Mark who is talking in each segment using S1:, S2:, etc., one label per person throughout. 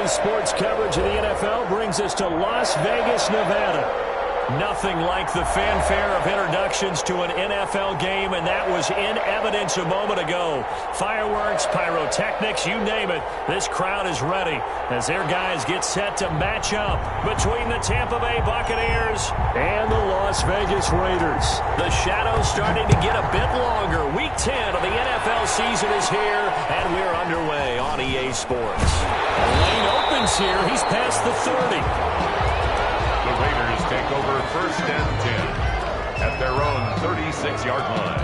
S1: Today's sports coverage of the NFL brings us to Las Vegas, Nevada. Nothing like the fanfare of introductions to an NFL game, and that was in evidence a moment ago. Fireworks, pyrotechnics, you name it. This crowd is ready as their guys get set to match up between the Tampa Bay Buccaneers and the Las Vegas Raiders. The shadow's starting to get a bit longer. Week 10 of the NFL season is here, and we're underway on EA Sports. The lane opens here. He's past the 30.
S2: The Raiders take over 1st and 10 at their own 36-yard line.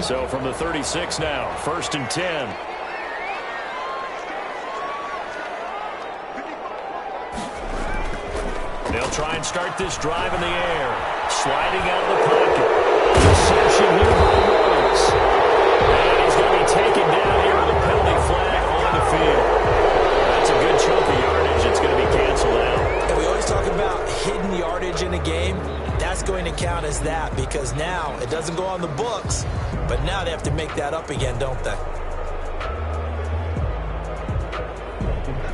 S1: So from the 36 now, 1st and 10. They'll try and start this drive in the air. Sliding out of the pocket. Reception here by Rhodes. And he's going to be taken down here with a penalty flag on the field. That's a good chunk of yardage. It's going to be canceled out.
S3: And we always talk about hidden yardage in a game. That's going to count as that because now it doesn't go on the books, but now they have to make that up again, don't they?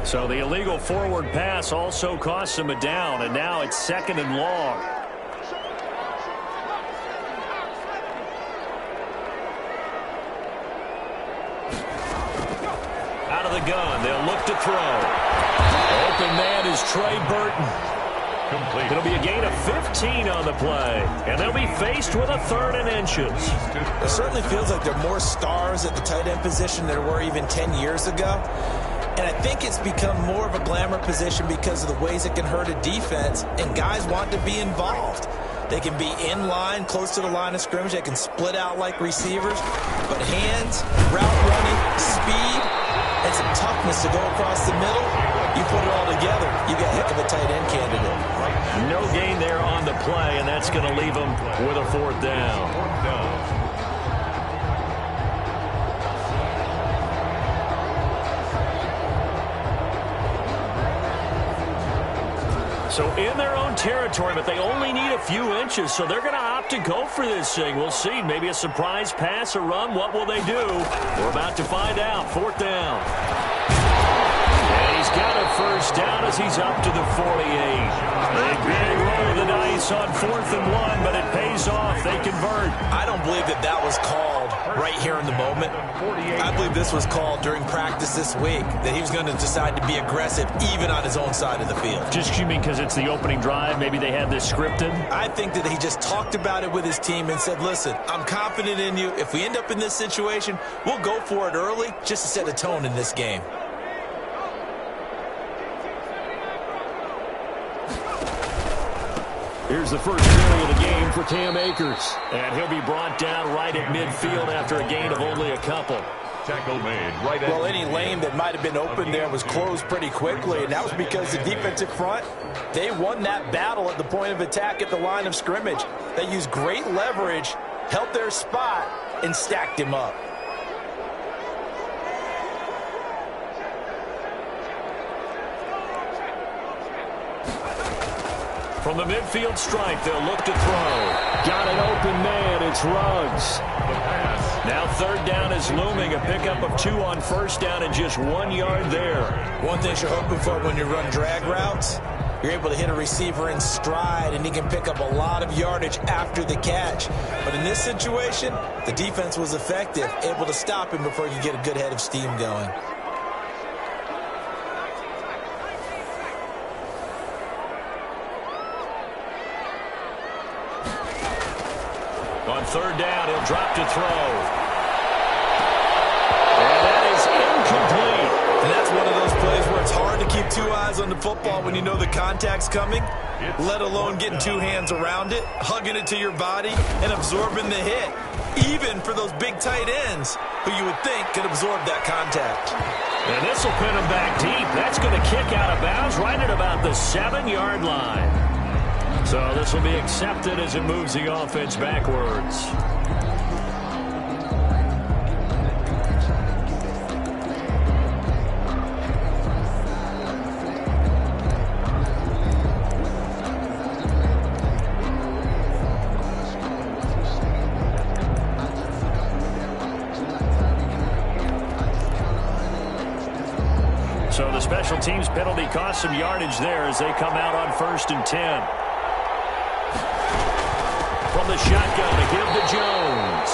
S1: So the illegal forward pass also costs him a down, and now it's 2nd and long. Out of the gun, they'll look to throw. Open man is Trey Burton.
S2: Complete.
S1: It'll be a gain of 15 on the play, and they'll be faced with a 3rd and inches.
S3: It certainly feels like there are more stars at the tight end position than there were even 10 years ago. And I think it's become more of a glamour position because of the ways it can hurt a defense, and guys want to be involved. They can be in line, close to the line of scrimmage. They can split out like receivers. But hands, route running, speed, and some toughness to go across the middle, you put it all together, you got a heck of a tight end candidate.
S1: No gain there on the play, and that's going to leave them with a 4th down. So in their own territory, but they only need a few inches, so they're going to opt to go for this thing. We'll see. Maybe a surprise pass or run. What will they do? We're about to find out. 4th down. And he's got a 1st down as he's up to the 48. A big roll of the dice on 4th and 1, but it pays off. They convert.
S3: I don't believe that was called right here in the moment. I believe this was called during practice this week, that he was going to decide to be aggressive even on his own side of the field.
S1: Just you mean because it's the opening drive? Maybe they had this scripted?
S3: I think that he just talked about it with his team and said, listen, I'm confident in you. If we end up in this situation, we'll go for it early just to set a tone in this game.
S1: Here's the first carry of the game for Cam Akers. And he'll be brought down right at midfield after a gain of only a couple.
S2: Tackle made right at.
S3: Well, any lane that might have been open there was closed pretty quickly, and that was because the defensive front, they won that battle at the point of attack at the line of scrimmage. They used great leverage, held their spot, and stacked him up.
S1: From the midfield stripe, they'll look to throw. Got an open man. It's Ruggs. Now 3rd down is looming. A pickup of 2 on 1st down and just 1 yard there.
S3: One thing you're hoping for when you run drag routes, you're able to hit a receiver in stride, and he can pick up a lot of yardage after the catch. But in this situation, the defense was effective, able to stop him before he could get a good head of steam going.
S1: On 3rd down, he'll drop to throw. And that is incomplete.
S3: And that's one of those plays where it's hard to keep 2 eyes on the football when you know the contact's coming, let alone getting 2 hands around it, hugging it to your body, and absorbing the hit, even for those big tight ends who you would think could absorb that contact.
S1: And this will pin him back deep. That's going to kick out of bounds right at about the 7-yard line. So this will be accepted as it moves the offense backwards. team's penalty cost some yardage there as they come out on 1st and 10. From the shotgun to give to Jones.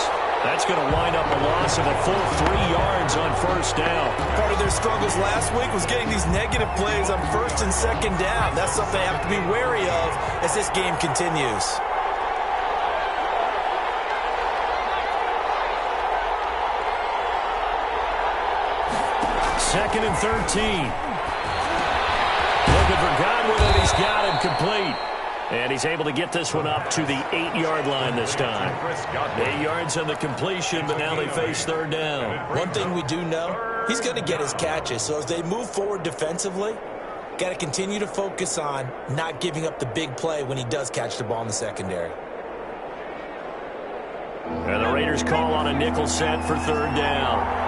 S1: That's going to wind up a loss of a full 3 yards on 1st down.
S3: Part of their struggles last week was getting these negative plays on 1st and 2nd down. That's something they have to be wary of as this game continues.
S1: Second and 13. Looking for Godwin, and he's got him complete. And he's able to get this one up to the 8-yard line this time. 8 yards on the completion, but now they face 3rd down.
S3: One thing we do know, he's going to get his catches. So as they move forward defensively, got to continue to focus on not giving up the big play when he does catch the ball in the secondary.
S1: And the Raiders call on a nickel set for 3rd down.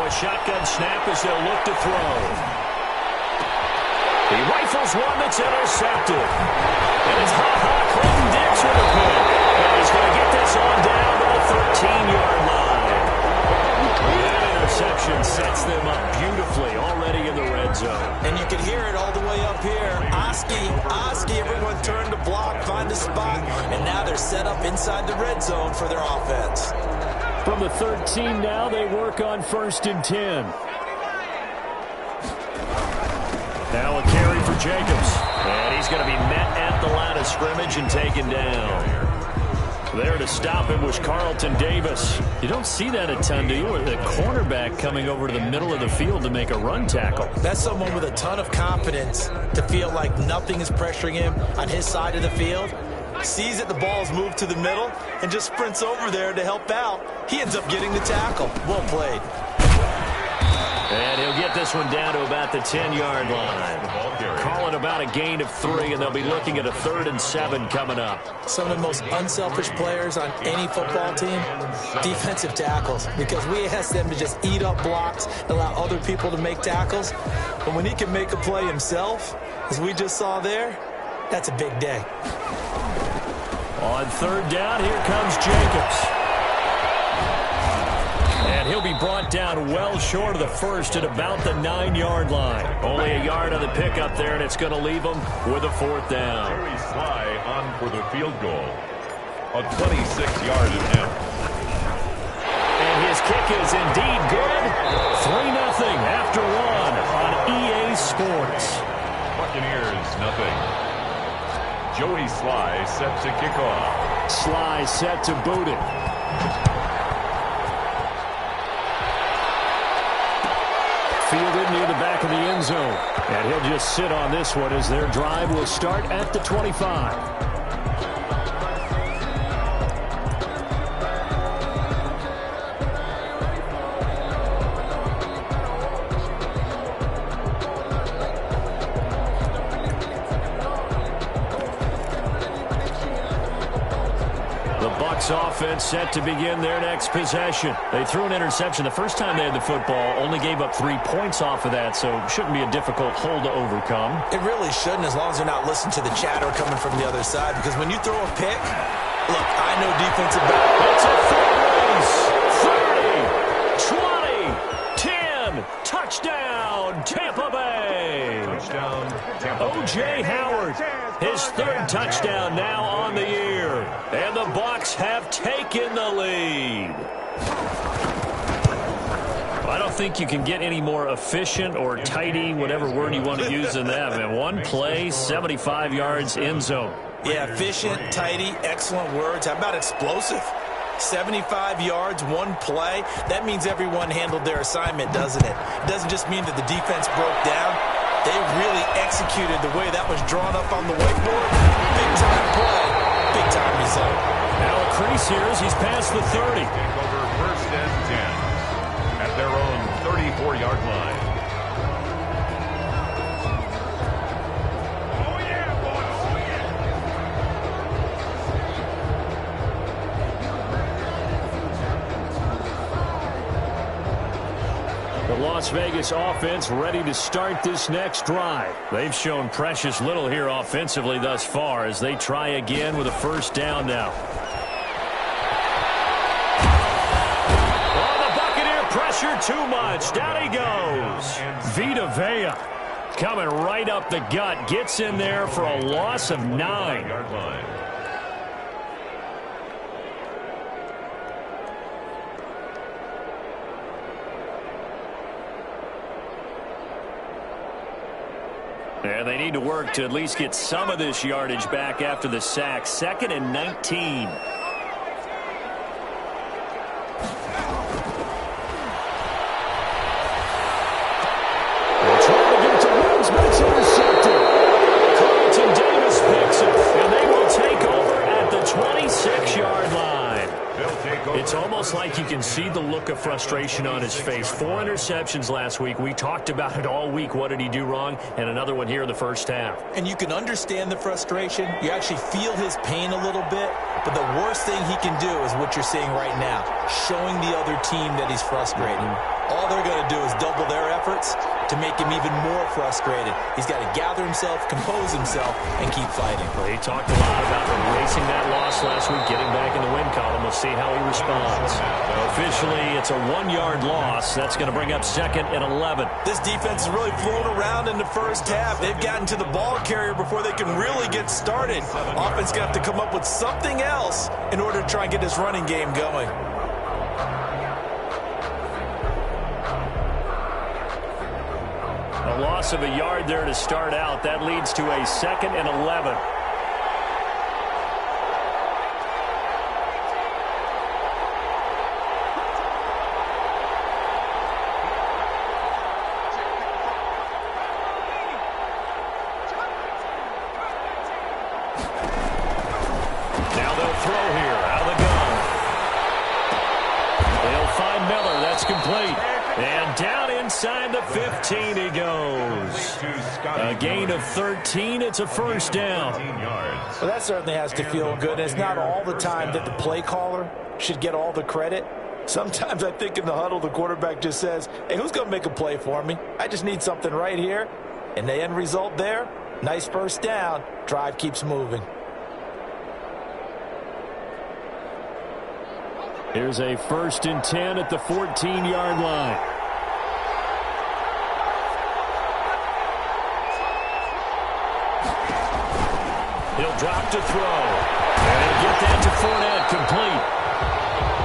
S1: Shotgun snap as they'll look to throw. He rifles one that's intercepted. And it's Clinton Dix with a pick. And he's going to get this on down to the 13-yard line. That interception sets them up beautifully already in the red zone.
S3: And you can hear it all the way up here. Oski, everyone turned to block, find a spot, and now they're set up inside the red zone for their offense.
S1: From the 13 now, they work on 1st and 10. Now a carry for Jacobs. And he's going to be met at the line of scrimmage and taken down. There to stop him was Carlton Davis. You don't see that a ton, do you? Or the cornerback coming over to the middle of the field to make a run tackle.
S3: That's someone with a ton of confidence to feel like nothing is pressuring him on his side of the field. Sees that the ball's moved to the middle and just sprints over there to help out. He ends up getting the tackle. Well played.
S1: And he'll get this one down to about the 10-yard line. Calling about a gain of 3, and they'll be looking at a 3rd and 7 coming up.
S3: Some of the most unselfish players on any football team, defensive tackles, because we ask them to just eat up blocks, allow other people to make tackles. But when he can make a play himself, as we just saw there, that's a big day.
S1: On 3rd down, here comes Jacobs. And he'll be brought down well short of the 1st at about the 9-yard line. Only a yard on the pickup there, and it's going to leave him with a 4th down.
S2: Very Sly on for the field goal. A 26-yard attempt.
S1: And his kick is indeed good. 3-0 after 1 on EA Sports.
S2: Buccaneers, nothing. Joey Sly set to kick off.
S1: Sly set to boot it. Fielded near the back of the end zone. And he'll just sit on this one as their drive will start at the 25. Offense set to begin their next possession. They threw an interception the first time they had the football, only gave up 3 points off of that, so it shouldn't be a difficult hole to overcome.
S3: It really shouldn't, as long as they're not listening to the chatter coming from the other side, because when you throw a pick, look, I know defensive back.
S1: It's a full race. 30, 20, 10, touchdown, Tampa Bay.
S2: Touchdown, Tampa Bay.
S1: O.J. Howard, his 3rd touchdown now on the year. And the Bucs have taken the lead. I don't think you can get any more efficient or tidy, whatever word you want to use than that. Man, one play, 75 yards, end zone.
S3: Yeah, efficient, tidy, excellent words. How about explosive? 75 yards, one play. That means everyone handled their assignment, doesn't it? It doesn't just mean that the defense broke down. They really executed the way that was drawn up on the whiteboard. Big-time play, big-time result.
S1: Now a crease here as he's past the 30.
S2: Take over 1st and 10 at their own 34-yard line. Oh, yeah, boy. Oh, yeah.
S1: The Las Vegas offense ready to start this next drive. They've shown precious little here offensively thus far as they try again with a 1st down now. pressure too much. Down he goes. Vita Vea coming right up the gut. Gets in there for a loss of 9. And they need to work to at least get some of this yardage back after the sack. 2nd and 19. They're trying to get it to Woods, but it's intercepted. Carlton Davis picks it, and they will take over at the 26-yard line. It's almost like you can see the look of frustration on his face. 4 interceptions last week. We talked about it all week. What did he do wrong? And another one here in the first half.
S3: And you can understand the frustration. You actually feel his pain a little bit. But the worst thing he can do is what you're seeing right now, showing the other team that he's frustrated. All they're going to do is double their efforts to make him even more frustrated. He's got to gather himself, compose himself, and keep fighting.
S1: Well, he talked a lot about erasing that loss last week, getting back in the win column. We'll see how he responds. Officially, it's a 1-yard loss. That's going to bring up 2nd and 11.
S3: This defense is really flown around in the first half. They've gotten to the ball carrier before they can really get started. Offense going to have to come up with something else in order to try and get this running game going.
S1: A loss of a yard there to start out. That leads to a 2nd and 11. Now they'll throw here out of the gun. They'll find Miller. That's complete. And down inside the 15 he goes. A gain of 13. It's a first down.
S3: Well, that certainly has to feel good. It's not all the time that the play caller should get all the credit. Sometimes I think in the huddle the quarterback just says, hey, who's going to make a play for me? I just need something right here. And the end result there, nice first down. Drive keeps moving.
S1: Here's a 1st and 10 at the 14-yard line. He'll drop to throw. And he'll get that to Fournette, complete.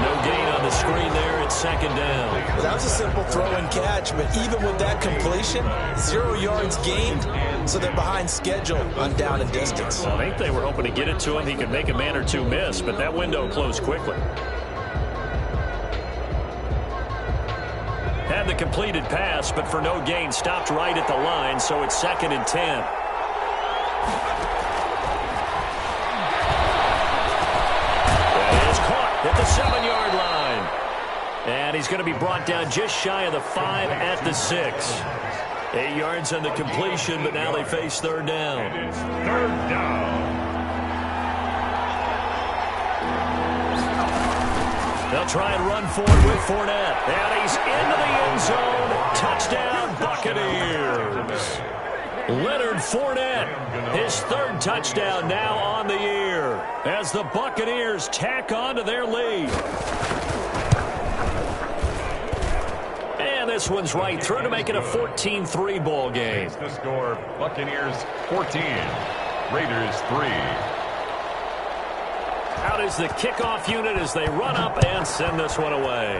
S1: No gain on the screen there. It's 2nd down.
S3: Well, that was a simple throw and catch, but even with that completion, 0 yards gained, so they're behind schedule on down and distance.
S1: I think they were hoping to get it to him. He could make a man or two miss, but that window closed quickly. Had the completed pass, but for no gain, stopped right at the line, so it's 2nd and 10. That is caught at the 7-yard line. And he's going to be brought down just shy of the 5 at the 6. 8 yards on the completion, but now they face 3rd down.
S2: It is 3rd down.
S1: They'll try and run forward with Fournette. And he's into the end zone. Touchdown, Buccaneers. Leonard Fournette, his 3rd touchdown now on the year as the Buccaneers tack on to their lead. And this one's right through to make it a 14-3 ball game.
S2: The score, Buccaneers 14, Raiders 3.
S1: Out is the kickoff unit as they run up and send this one away.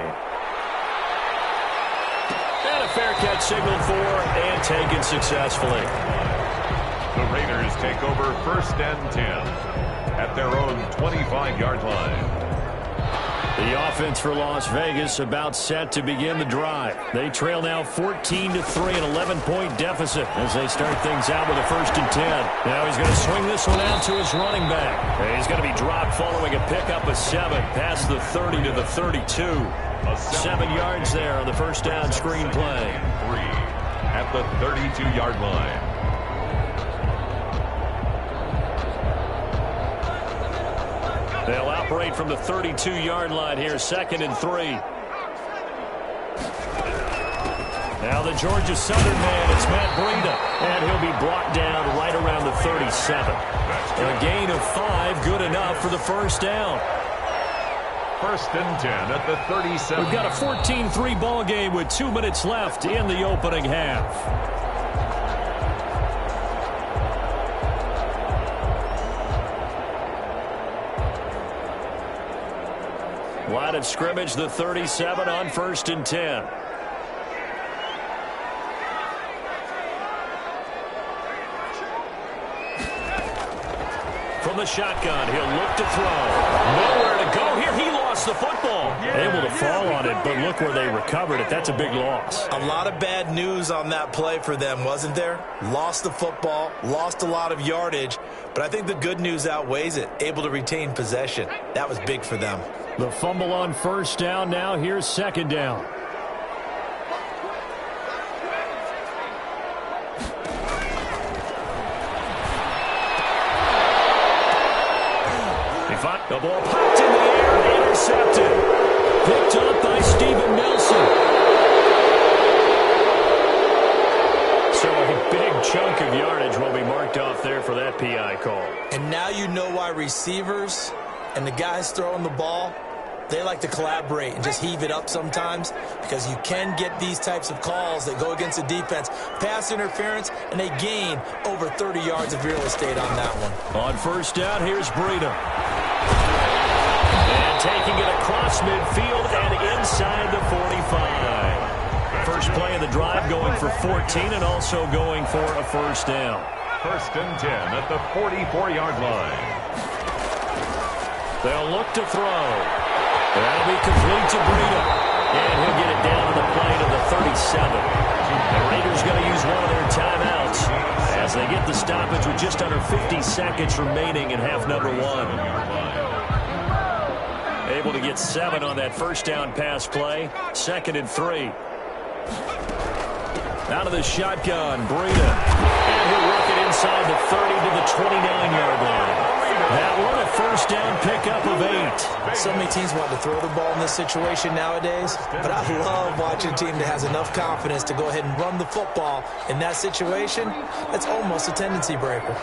S1: And a fair catch signaled for and taken successfully.
S2: The Raiders take over 1st and 10 at their own 25-yard line.
S1: The offense for Las Vegas about set to begin the drive. They trail now 14-3, an 11-point deficit as they start things out with a 1st and 10. Now he's going to swing this one out to his running back. He's going to be dropped following a pickup of 7 past the 30 to the 32. 7 yards there on the first down screen play.
S2: 3 at the 32-yard line.
S1: They'll operate from the 32-yard line here, 2nd and 3. Now the Georgia Southern man, it's Matt Breida, and he'll be brought down right around the 37. A gain of 5, good enough for the first down.
S2: First and 10 at the 37.
S1: We've got a 14-3 ball game with 2 minutes left in the opening half. Line of scrimmage, the 37 on first and 10. From the shotgun, he'll look to throw. Nowhere to go here. He lost the football. Able to fall on it, but look where they recovered it. That's a big loss.
S3: A lot of bad news on that play for them, wasn't there? Lost the football, lost a lot of yardage, but I think the good news outweighs it. Able to retain possession. That was big for them.
S1: The fumble on first down. Now here's second down. The ball popped in the air, intercepted. Picked up by Steven Nelson. So a big chunk of yardage will be marked off there for that PI call.
S3: And now you know why receivers and the guys throwing the ball, they like to collaborate and just heave it up sometimes, because you can get these types of calls that go against the defense. Pass interference, and they gain over 30 yards of real estate on that one.
S1: On first down, here's Breida. And taking it across midfield and inside the 45. First play of the drive, going for 14 and also going for a first down.
S2: First and 10 at the 44-yard line.
S1: They'll look to throw. That'll be complete to Breida. And he'll get it down to the plane of the 37. The Raiders going to use one of their timeouts as they get the stoppage with just under 50 seconds remaining in half number one. Able to get 7 on that first down pass play. Second and 3. Out of the shotgun, Breida. And he'll work it inside the 30 to the 29-yard line. That one a first down pickup of 8.
S3: So many teams want to throw the ball in this situation nowadays, but I love watching a team that has enough confidence to go ahead and run the football. In that situation, that's almost a tendency breaker.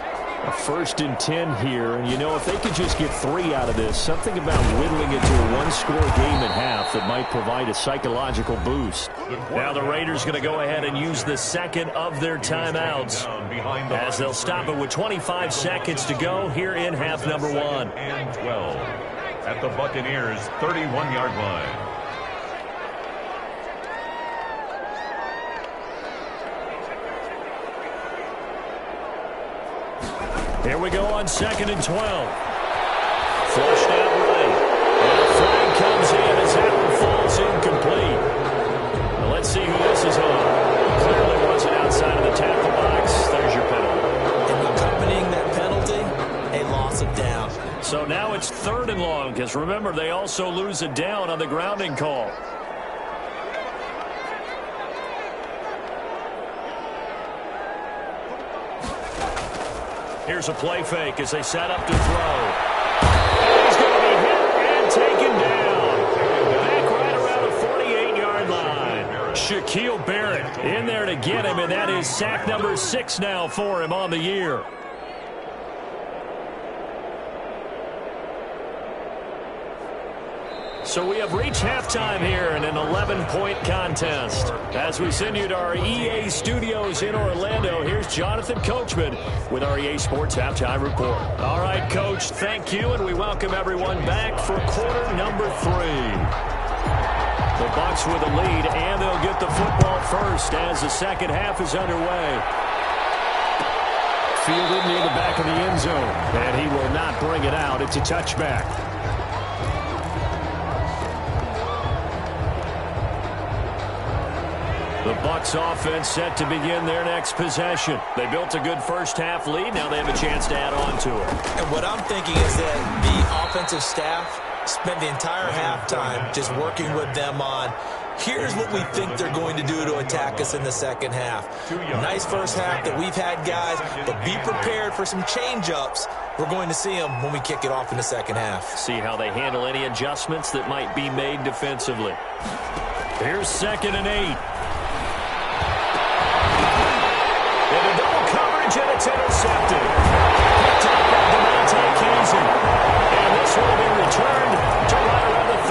S1: A first and 10 here, and you know, if they could just get 3 out of this, something about whittling it to a one-score game at half that might provide a psychological boost. Now the Raiders going to go ahead and use the second of their timeouts as they'll stop it with 25 seconds to go here in half number one.
S2: And 12 at the Buccaneers' 31-yard line.
S1: Here we go on second and 12. Flushed out right. And a flag comes in as that one falls incomplete. Well, let's see who this is on. Clearly wasn't outside of the tackle box. There's your penalty.
S3: And accompanying that penalty, a loss of down.
S1: So now it's third and long, because remember, they also lose a down on the grounding call. Here's a play fake as they set up to throw. And he's going to be hit and taken down. Back right around the 48-yard line. Shaquille Barrett in there to get him, and that is sack number 6 now for him on the year. So we have reached halftime here in an 11-point contest. As we send you to our EA studios in Orlando, here's Jonathan Coachman with our EA Sports Halftime Report. All right, Coach, thank you, and we welcome everyone back for quarter number 3. The Bucs with a lead, and they'll get the football first as the second half is underway. Fielded near the back of the end zone, and he will not bring it out. It's a touchback. The Bucs offense set to begin their next possession. They built a good first half lead. Now they have a chance to add on to it.
S3: And what I'm thinking is that the offensive staff spent the entire halftime just working with them on, here's what we think they're going to do to attack us in the second half. Nice first half that we've had, guys, but be prepared for some change-ups. We're going to see them when we kick it off in the second half.
S1: See how they handle any adjustments that might be made defensively. Here's second and 8. And a double coverage, and it's intercepted. Picked up by Demonte Casey. And this will be returned to right around the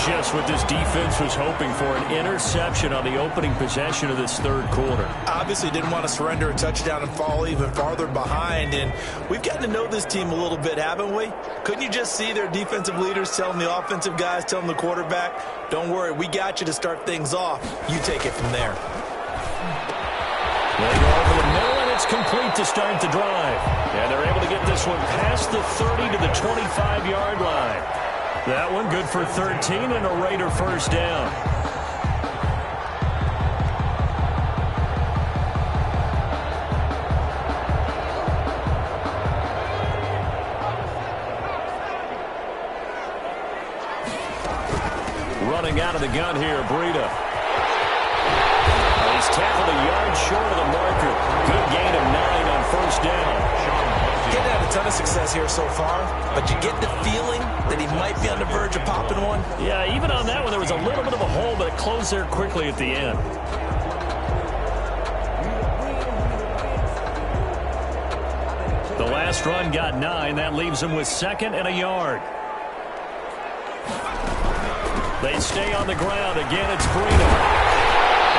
S1: Just what this defense was hoping for, an interception on the opening possession of this third quarter.
S3: Obviously didn't want to surrender a touchdown and fall even farther behind, and we've gotten to know this team a little bit, haven't we? Couldn't you just see their defensive leaders telling the offensive guys, telling the quarterback, don't worry, we got you to start things off. You take it from there.
S1: They go over the middle, and it's complete to start the drive. And they're able to get this one past the 30 to the 25-yard line. That one good for 13 and a Raider first down. Running out of the gun here, Breida. He's tackled a yard short of the marker. Good gain of 9 on first down.
S3: He's had a ton of success here so far, but you get the feeling that he might be on the verge of popping one.
S1: Yeah, even on that one, there was a little bit of a hole, but it closed there quickly at the end. The last run got 9. That leaves him with 2nd and a yard. They stay on the ground. Again, it's Breida.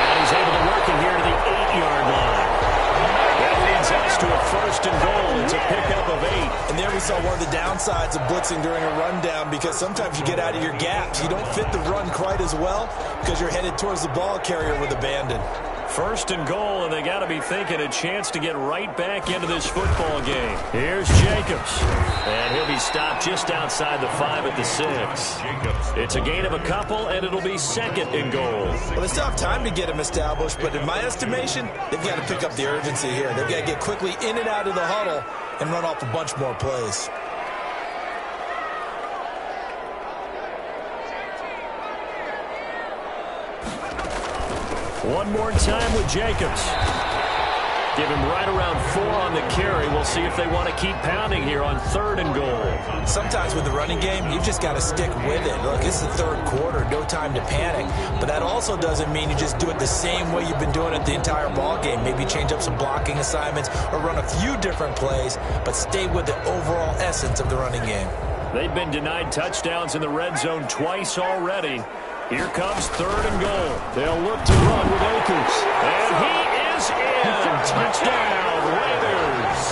S1: And he's able to work it here to the 8-yard line. That leads us to a 1st and goal. It's a pickup of 8.
S3: And there we saw one of the downsides of blitzing during a rundown, because sometimes you get out of your gaps. You don't fit the run quite as well because you're headed towards the ball carrier with abandon.
S1: 1st and goal, and they got to be thinking a chance to get right back into this football game. Here's Jacobs, and he'll be stopped just outside the 5 at the 6. It's a gain of a couple, and it'll be 2nd and goal.
S3: Well, they still have time to get him established, but in my estimation, they've got to pick up the urgency here. They've got to get quickly in and out of the huddle and run off a bunch more plays.
S1: One more time with Jacobs. Give him right around 4 on the carry. We'll see if they want to keep pounding here on 3rd and goal.
S3: Sometimes with the running game, you've just got to stick with it. Look, this is the 3rd quarter, no time to panic. But that also doesn't mean you just do it the same way you've been doing it the entire ball game. Maybe change up some blocking assignments or run a few different plays, but stay with the overall essence of the running game.
S1: They've been denied touchdowns in the red zone twice already. Here comes 3rd and goal. They'll look to run with Akers. And he is in. Touchdown, Raiders.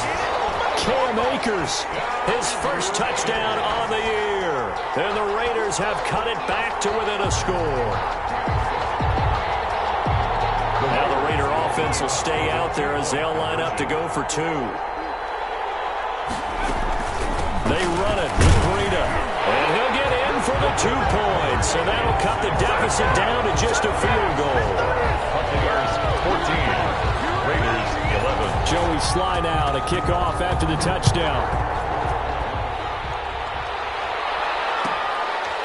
S1: Cam Akers, his first touchdown on the year. And the Raiders have cut it back to within a score. Now the Raider offense will stay out there as they'll line up to go for 2. They run it with Breida. And he'll get in for the 2 points. And that'll cut the deficit down to just a field goal.
S2: Buccaneers 14. Raiders 11.
S1: Joey Sly now to kick off after the touchdown.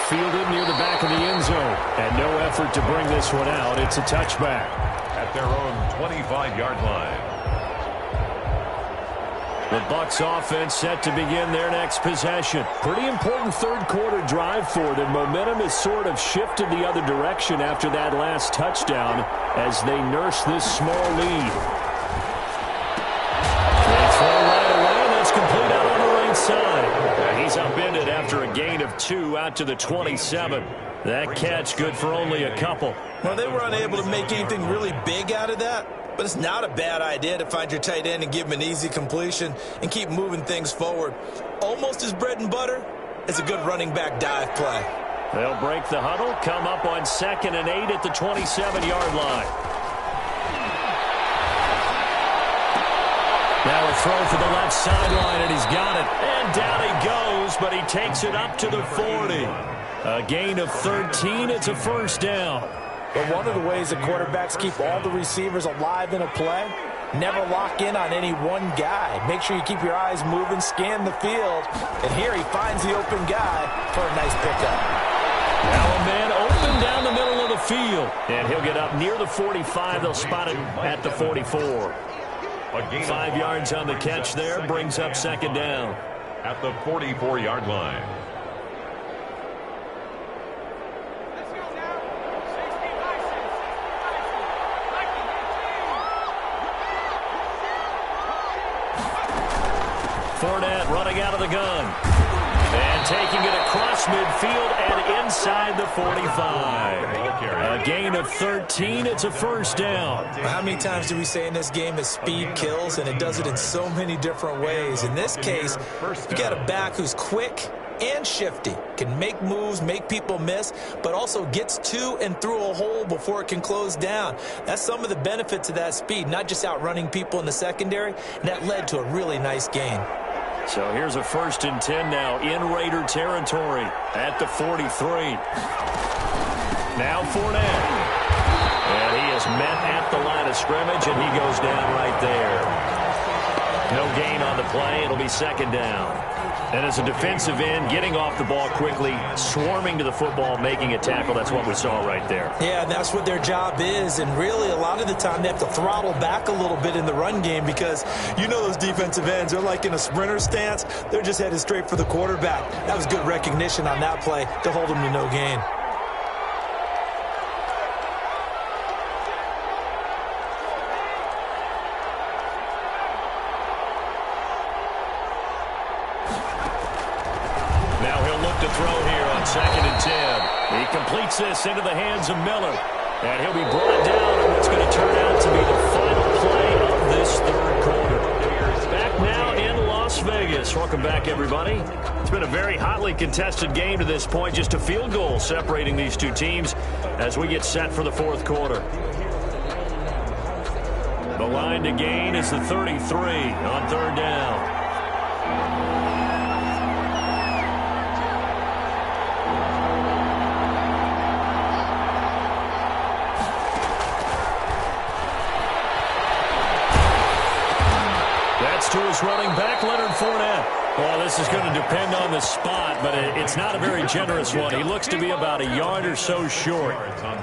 S1: Fielded near the back of the end zone. And no effort to bring this one out. It's a touchback.
S2: At their own 25-yard line.
S1: The Bucs offense set to begin their next possession. Pretty important 3rd quarter drive for them. Momentum has sort of shifted the other direction after that last touchdown as they nurse this small lead. They throw right away, and that's complete out on the right side. He's upended after a gain of 2 out to the 27. That catch good for only a couple.
S3: Well, they were unable to make anything really big out of that. But it's not a bad idea to find your tight end and give him an easy completion and keep moving things forward. Almost as bread and butter as a good running back dive play.
S1: They'll break the huddle, come up on 2nd and 8 at the 27-yard line. Now a throw for the left sideline, and he's got it. And down he goes, but he takes it up to the 40. A gain of 13. It's a first down.
S3: But one of the ways that quarterbacks keep all the receivers alive in a play, never lock in on any one guy. Make sure you keep your eyes moving, scan the field. And here he finds the open guy for a nice pickup.
S1: Now a man open down the middle of the field. And he'll get up near the 45. They'll spot it at the 44. 5 yards on the catch there. Brings up 2nd down.
S2: At the 44-yard line.
S1: Fournette running out of the gun. And And taking it across midfield and inside the 45. A gain of 13. It's a first down.
S3: How many times do we say in this game that speed kills, and it does it in so many different ways? In this case, you got a back who's quick and shifty, can make moves, make people miss, but also gets to and through a hole before it can close down. That's some of the benefits of that speed, not just outrunning people in the secondary, and that led to a really nice gain.
S1: So here's a 1st and 10 now in Raider territory at the 43. Now Fournette. And he is met at the line of scrimmage, and he goes down right there. No gain on the play. It'll be 2nd down. And as a defensive end, getting off the ball quickly, swarming to the football, making a tackle, that's what we saw right there.
S3: Yeah, that's what their job is, and really a lot of the time they have to throttle back a little bit in the run game because you know those defensive ends, they're like in a sprinter stance. They're just headed straight for the quarterback. That was good recognition on that play to hold them to no gain.
S1: To throw here on 2nd and 10. He completes this into the hands of Miller. And he'll be brought down in what's going to turn out to be the final play of this 3rd quarter. Back now in Las Vegas. Welcome back, everybody. It's been a very hotly contested game to this point. Just a field goal separating these two teams as we get set for the 4th quarter. The line to gain is the 33 on 3rd down. To his running back, Leonard Fournette. Well, this is going to depend on the spot, but it's not a very generous one. He looks to be about a yard or so short.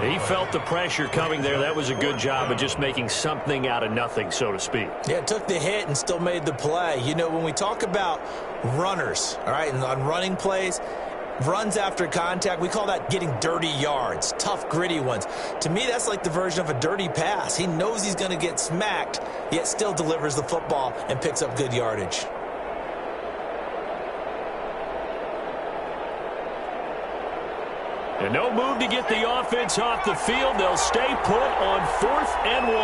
S1: He felt the pressure coming there. That was a good job of just making something out of nothing, so to speak.
S3: Yeah, took the hit and still made the play. You know, when we talk about runners, all right, and on running plays, runs after contact, we call that getting dirty yards, tough, gritty ones. To me, that's like the version of a dirty pass. He knows he's going to get smacked, yet still delivers the football and picks up good yardage.
S1: And no move to get the offense off the field. They'll stay put on 4th and 1.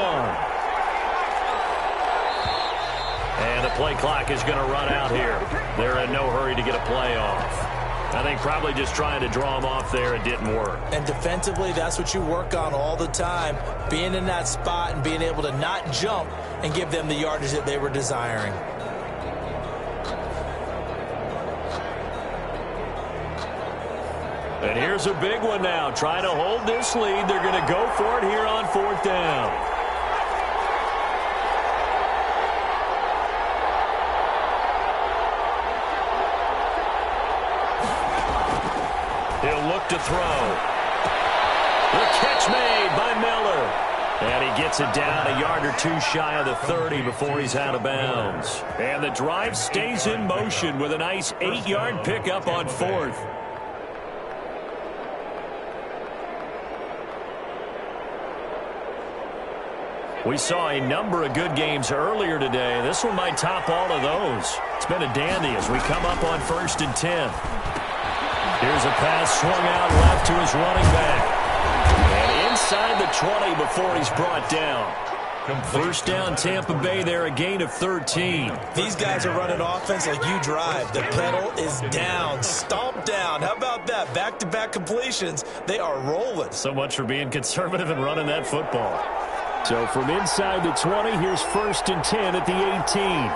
S1: And the play clock is going to run out here. They're in no hurry to get a play off. I think probably just trying to draw him off there, it didn't work.
S3: And defensively, that's what you work on all the time, being in that spot and being able to not jump and give them the yardage that they were desiring.
S1: And here's a big one now. Trying to hold this lead. They're going to go for it here on 4th down. He'll look to throw. The catch made by Miller. And he gets it down a yard or two shy of the 30 before he's out of bounds. And the drive stays in motion with a nice 8-yard pickup on 4th. We saw a number of good games earlier today. This one might top all of those. It's been a dandy as we come up on 1st and 10. Here's a pass swung out left to his running back. And inside the 20 before he's brought down. First down, Tampa Bay there, a gain of 13.
S3: These guys are running offense like you drive. The pedal is down, stomp down. How about that? Back-to-back completions. They are rolling.
S1: So much for being conservative and running that football. So from inside the 20, here's 1st and 10 at the 18.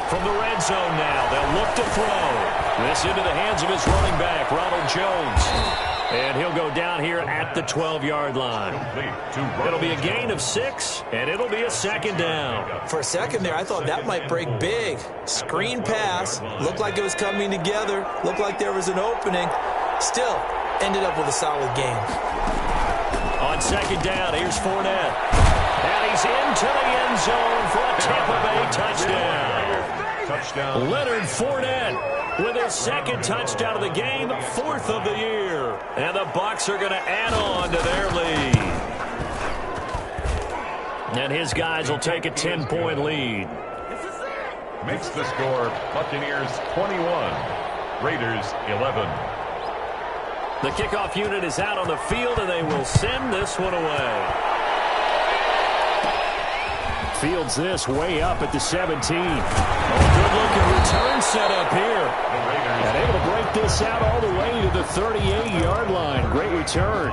S1: From the red zone now, they'll look to throw. This into the hands of his running back, Ronald Jones. And he'll go down here at the 12-yard line. It'll be a gain of 6, and it'll be a 2nd down.
S3: For a second there, I thought that might break big. Screen pass. Looked like it was coming together. Looked like there was an opening. Still, ended up with a solid game.
S1: On 2nd down, here's Fournette. And he's into the end zone for a Tampa Bay touchdown. Leonard Fournette with his 2nd touchdown of the game, 4th of the year. And the Bucs are going to add on to their lead. And his guys will take a 10-point lead.
S2: makes the score Buccaneers 21, Raiders 11.
S1: The kickoff unit is out on the field, and they will send this one away. Fields this way up at the 17. Good-looking return set up here. And able to break this out all the way to the 38-yard line. Great return.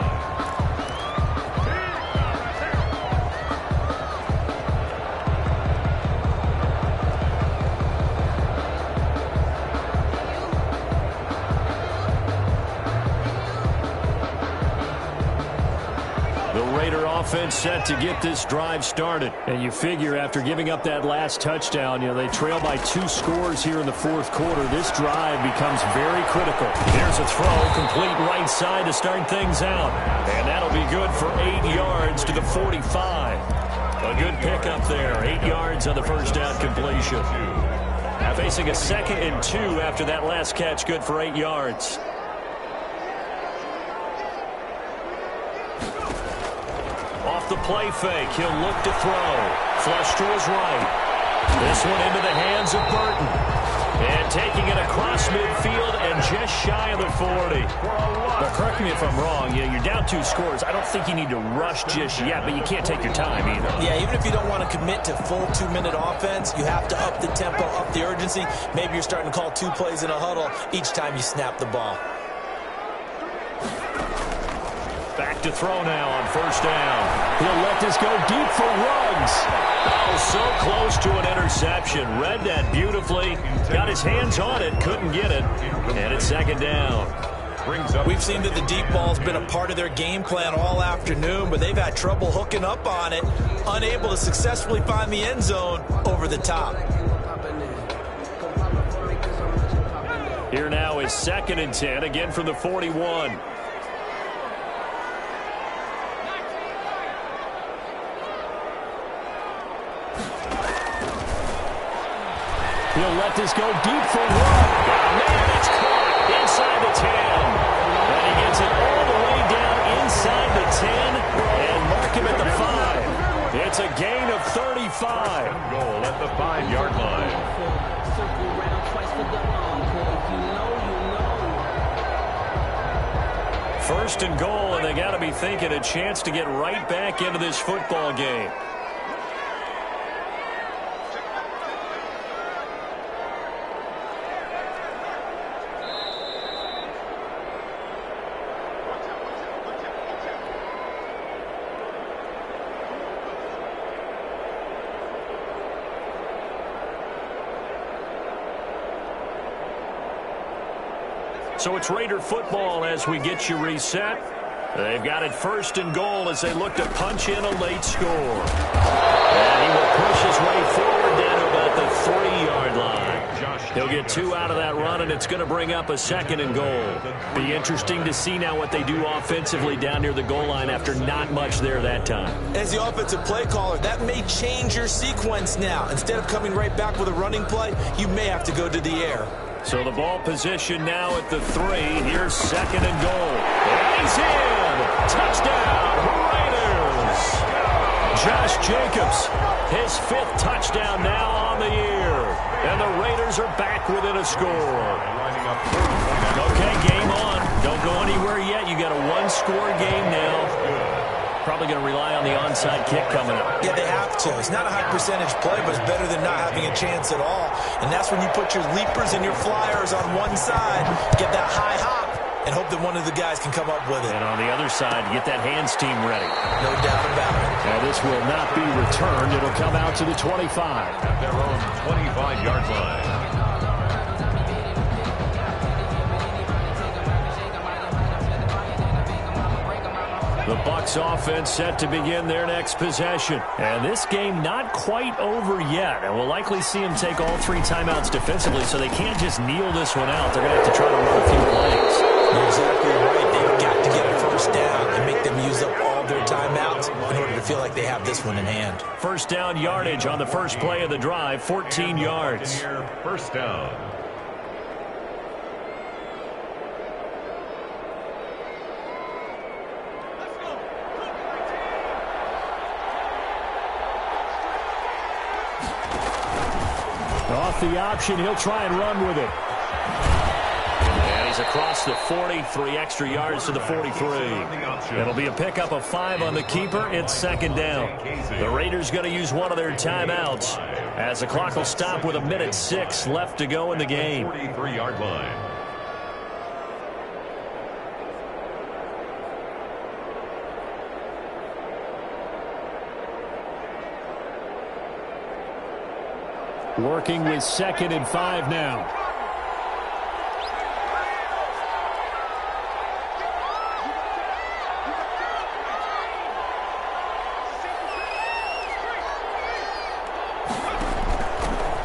S1: Offense set to get this drive started. And you figure after giving up that last touchdown, they trail by 2 scores here in the fourth quarter. This drive becomes very critical. Here's a throw, complete right side to start things out. And that'll be good for 8 yards to the 45. A good pickup there. 8 yards on the first down completion. Now facing a 2nd and 2 after that last catch, good for 8 yards. Off the play fake, he'll look to throw. Flush to his right. This one into the hands of Burton. And taking it across midfield and just shy of the 40. Now, correct me if I'm wrong. You're down 2 scores. I don't think you need to rush just yet, but you can't take your time either.
S3: Yeah, even if you don't want to commit to full 2-minute offense, you have to up the tempo, up the urgency. Maybe you're starting to call 2 plays in a huddle each time you snap the ball.
S1: Back to throw now on first down. He'll let this go deep for Ruggs. Oh, so close to an interception. Read that beautifully. Got his hands on it. Couldn't get it. And it's 2nd down.
S3: We've seen that the deep ball's been a part of their game plan all afternoon, but they've had trouble hooking up on it. Unable to successfully find the end zone over the top.
S1: Here now is 2nd and 10, again from the 41. He'll let this go deep for Ruggs. Man, it's caught inside the 10. And he gets it all the way down inside the 10 and mark him at the 5. It's a gain of 35.
S2: Goal at the 5-yard line.
S1: First and goal, and they got to be thinking a chance to get right back into this football game. So it's Raider football as we get you reset. They've got it 1st and goal as they look to punch in a late score. And he will push his way forward down to about the 3-yard line. He'll get 2 out of that run, and it's going to bring up a 2nd and goal. Be interesting to see now what they do offensively down near the goal line after not much there that time.
S3: As the offensive play caller, that may change your sequence now. Instead of coming right back with a running play, you may have to go to the air.
S1: So the ball position now at the 3. Here's 2nd and goal. And he's in. Touchdown, Raiders. Josh Jacobs, his 5th touchdown now on the year. And the Raiders are back within a score. Okay, game on. Don't go anywhere yet. You got a 1-score game now. Probably going to rely on the onside kick coming up.
S3: Yeah, they have to. It's not a high percentage play, but it's better than not having a chance at all. And that's when you put your leapers and your flyers on one side, get that high hop, and hope that one of the guys can come up with it.
S1: And on the other side, get that hands team ready.
S3: No doubt about it.
S1: And this will not be returned. It'll come out to the 25.
S2: At their own 25-yard line.
S1: The Bucs offense set to begin their next possession. And this game not quite over yet. And we'll likely see them take all 3 timeouts defensively, so they can't just kneel this one out. They're going to have to try to run a few plays.
S3: You're exactly right. They've got to get a first down and make them use up all their timeouts in order to feel like they have this one in hand.
S1: First down yardage on the first play of the drive, 14 yards.
S2: First down.
S1: the option. He'll try and run with it. And he's across the 43 extra yards to the 43. It'll be a pickup of 5 on the keeper. It's second down. The Raiders going to use one of their timeouts as the clock will stop with 1:06 left to go in the game.
S2: 43-yard line.
S1: Working with 2nd and 5 now.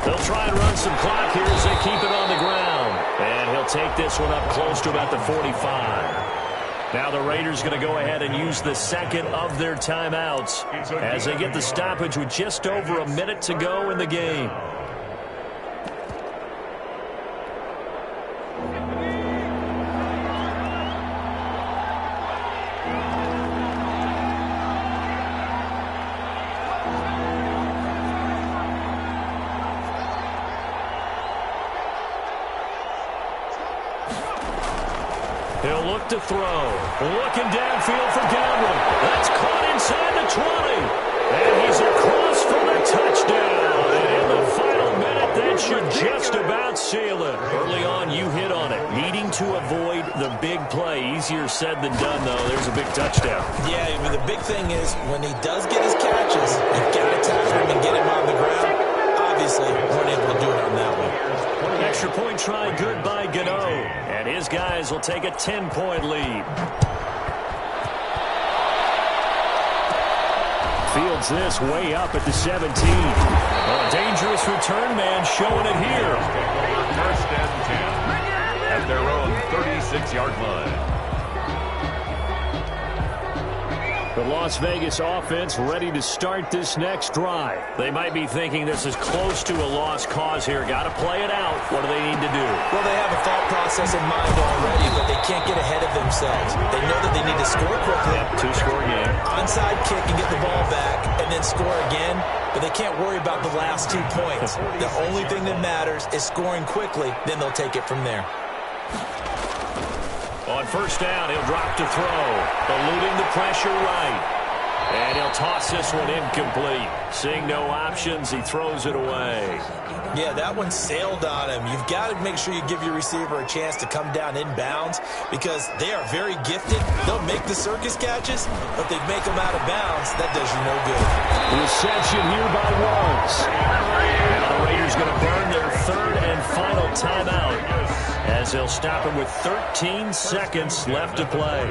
S1: They'll try and run some clock here as they keep it on the ground. And he'll take this one up close to about the 45. Now the Raiders going to go ahead and use the second of their timeouts as they get the stoppage with just over 1 minute to go in the game. He'll look to throw. Looking downfield for Gamble. That's caught inside the 20. And he's across for the touchdown. And in the final minute, that should just about seal it. Early on, you hit on it. Needing to avoid the big play. Easier said than done, though. There's a big touchdown.
S3: Yeah, but the big thing is when he does get his catches, you've got to tackle him and get him on the ground. Obviously, weren't able to do it on that one.
S1: Extra point try good by Gano. And his guys will take a 10-point lead. Fields this way up at the 17. A dangerous return man showing it here.
S2: First and 10 at their own 36-yard line.
S1: The Las Vegas offense ready to start this next drive. They might be thinking this is close to a lost cause here. Got to play it out. What do they need to do?
S3: Well, they have a thought process in mind already, but they can't get ahead of themselves. They know that they need to score quickly.
S1: Yep, 2-score game.
S3: Onside kick and get the ball back and then score again, but they can't worry about the last 2 points. The only thing that matters is scoring quickly, then they'll take it from there.
S1: On first down, he'll drop to throw. Eluding the pressure right. And he'll toss this one incomplete. Seeing no options, he throws it away.
S3: Yeah, that one sailed on him. You've got to make sure you give your receiver a chance to come down inbounds because they are very gifted. They'll make the circus catches, but they make them out of bounds. That does you no good.
S1: Reception here by Woods. Now the Raiders going to burn their 3rd and final timeout as they'll stop him with 13 seconds left to play.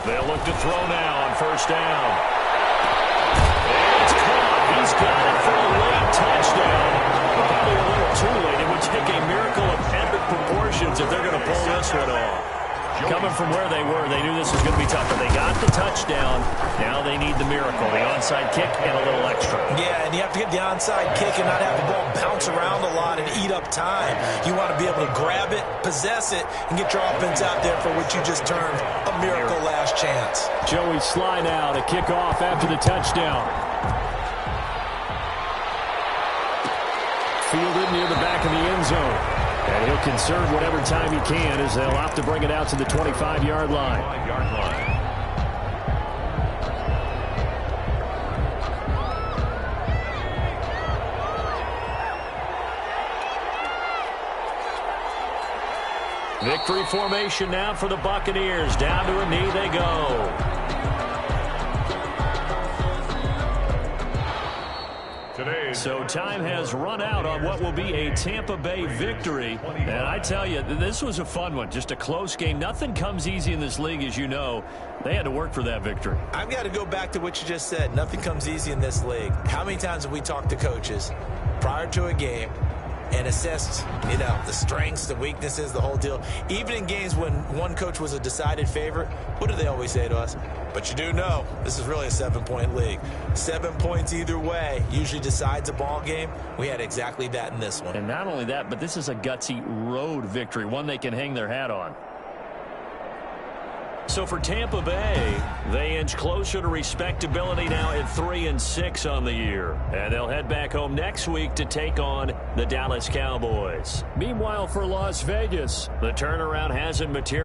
S1: They'll look to throw now on first down. And it's caught. He's got it for a late touchdown. Probably a little too late. It would take a miracle of epic proportions if they're going to pull this one off. Coming from where they were, they knew this was going to be tough, but they got the touchdown. Now they need the miracle, the onside kick and a little extra.
S3: Yeah, and you have to get the onside kick and not have the ball bounce around a lot and eat up time. You want to be able to grab it, possess it, and get your offense out there for what you just termed a miracle last chance.
S1: Joey slide out, a kickoff after the touchdown. Fielded near the back of the end zone. And he'll conserve whatever time he can as they'll opt to bring it out to the 25-yard line.
S2: 5-yard line.
S1: Victory formation now for the Buccaneers. Down to a knee they go. So time has run out on what will be a Tampa Bay victory. And I tell you, this was a fun one. Just a close game. Nothing comes easy in this league, as you know. They had to work for that victory.
S3: I've got to go back to what you just said. Nothing comes easy in this league. How many times have we talked to coaches prior to a game and assessed, the strengths, the weaknesses, the whole deal? Even in games when one coach was a decided favorite, what do they always say to us? But you do know this is really a 7-point league. 7 points either way usually decides a ball game. We had exactly that in this one.
S1: And not only that, but this is a gutsy road victory, one they can hang their hat on. So for Tampa Bay, they inch closer to respectability now at 3-6 on the year. And they'll head back home next week to take on the Dallas Cowboys. Meanwhile, for Las Vegas, the turnaround hasn't materialized.